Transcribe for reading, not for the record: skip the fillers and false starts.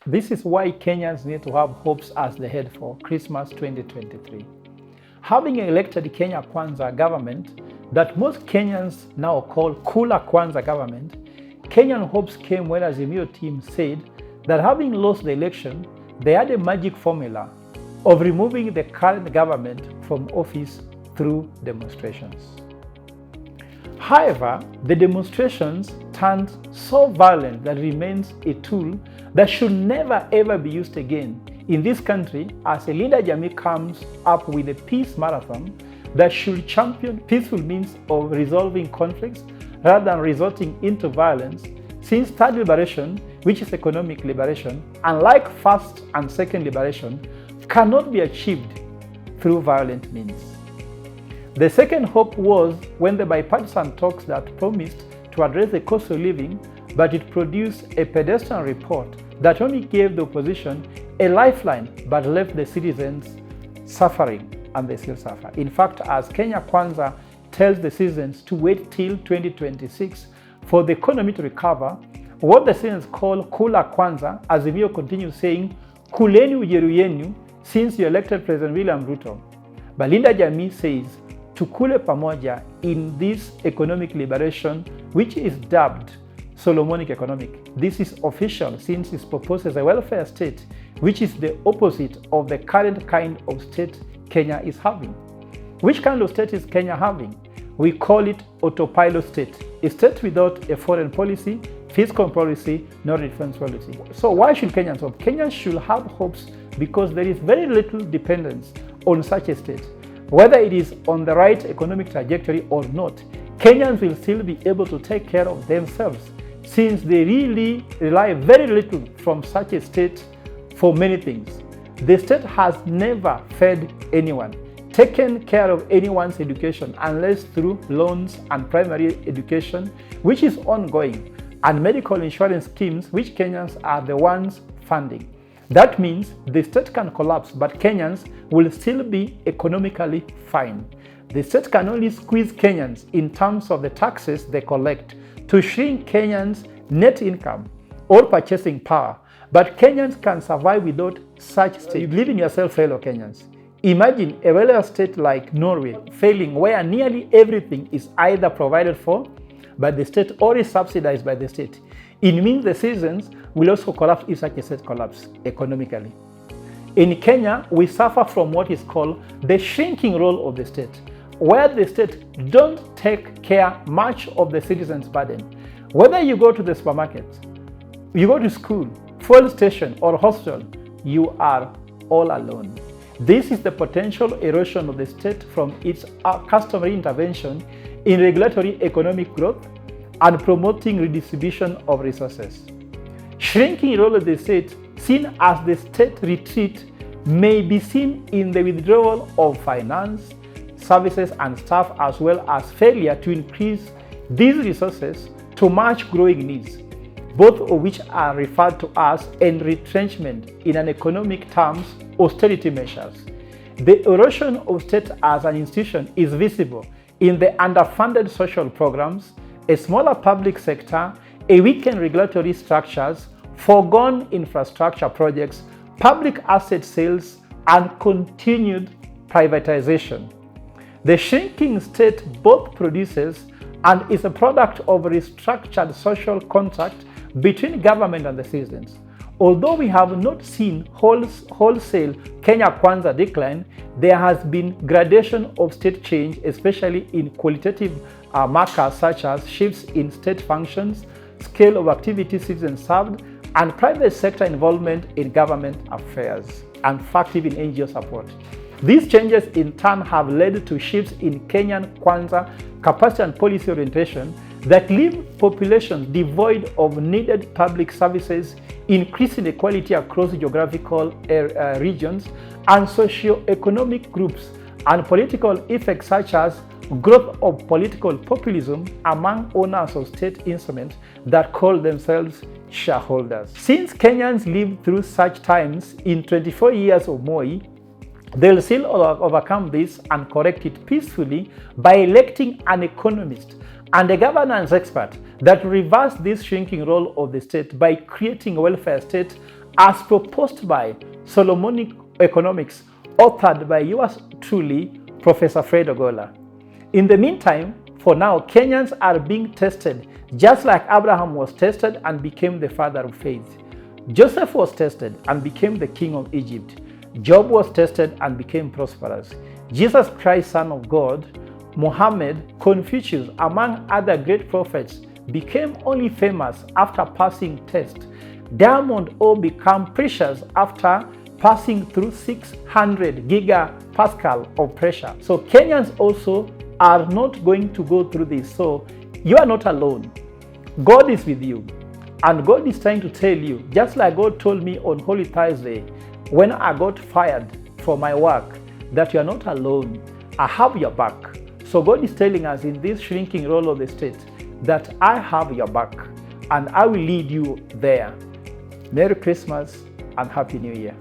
This is why Kenyans need to have hopes as they head for Christmas 2023. Having elected Kenya Kwanza government that most Kenyans now call Kula Kwanza government, Kenyan hopes came when Azimio team said that having lost the election, they had a magic formula of removing the current government from office through demonstrations. However, the demonstrations turned so violent that remains a tool that should never ever be used again in this country as a leader Jamii comes up with a peace marathon that should champion peaceful means of resolving conflicts rather than resorting into violence, since third liberation, which is economic liberation, unlike first and second liberation, cannot be achieved through violent means. The second hope was when the bipartisan talks that promised to address the cost of living, but it produced a pedestrian report that only gave the opposition a lifeline but left the citizens suffering, and they still suffer. In fact, as Kenya Kwanza tells the citizens to wait till 2026 for the economy to recover, what the citizens call Kula Kwanza, Azimio continues saying, Kuleni ujeru yenu, since you elected President William Ruto. But Linda Jamii says, Tukule pamoja in this economic liberation, which is dubbed Solomonic economic. This is official since it proposes a welfare state, which is the opposite of the current kind of state Kenya is having. Which kind of state is Kenya having? We call it autopilot state, a state without a foreign policy, fiscal policy, nor defense policy. So why should Kenyans hope? Kenyans should have hopes because there is very little dependence on such a state. Whether it is on the right economic trajectory or not, Kenyans will still be able to take care of themselves since they really rely very little from such a state for many things. The state has never fed anyone, taken care of anyone's education unless through loans and primary education, which is ongoing, and medical insurance schemes, which Kenyans are the ones funding. That means the state can collapse, but Kenyans will still be economically fine. The state can only squeeze Kenyans in terms of the taxes they collect to shrink Kenyans' net income or purchasing power. But Kenyans can survive without such state. You believe in yourself, fellow Kenyans. Imagine a welfare state like Norway failing, where nearly everything is either provided for by the state or is subsidized by the state. It means the citizens will also collapse if such a state collapses economically. In Kenya, we suffer from what is called the shrinking role of the state, where the state don't take care much of the citizens' burden. Whether you go to the supermarket, you go to school, fuel station, or hospital, you are all alone. This is the potential erosion of the state from its customary intervention in regulatory economic growth and promoting redistribution of resources. Shrinking role of the state, seen as the state retreat, may be seen in the withdrawal of finance, services and staff, as well as failure to increase these resources to match growing needs, both of which are referred to as retrenchment in an economic terms, austerity measures. The erosion of state as an institution is visible in the underfunded social programs, a smaller public sector, a weakened regulatory structures, foregone infrastructure projects, public asset sales, and continued privatization. The shrinking state both produces and is a product of a restructured social contract between government and the citizens. Although we have not seen wholesale Kenya Kwanza decline, there has been gradation of state change, especially in qualitative markers such as shifts in state functions, scale of activities citizens served, and private sector involvement in government affairs, and fact even NGO support. These changes in turn have led to shifts in Kenyan Kwanza capacity and policy orientation that leave populations devoid of needed public services, increasing inequality across geographical regions and socio-economic groups, and political effects such as growth of political populism among owners of state instruments that call themselves shareholders. Since Kenyans lived through such times in 24 years of Moi, they'll still overcome this and correct it peacefully by electing an economist and a governance expert that reverse this shrinking role of the state by creating a welfare state as proposed by Solomonic Economics, authored by yours truly, Professor Fred Ogola. In the meantime, for now, Kenyans are being tested just like Abraham was tested and became the father of faith. Joseph was tested and became the king of Egypt. Job was tested and became prosperous. Jesus Christ, Son of God, Muhammad, Confucius, among other great prophets, became only famous after passing tests. Diamond ore became precious after passing through 600 gigapascal of pressure. So Kenyans also are not going to go through this. So you are not alone. God is with you. And God is trying to tell you, just like God told me on Holy Thursday, when I got fired from my work, that you are not alone. I have your back. So God is telling us in this shrinking role of the state that I have your back and I will lead you there. Merry Christmas and Happy New Year.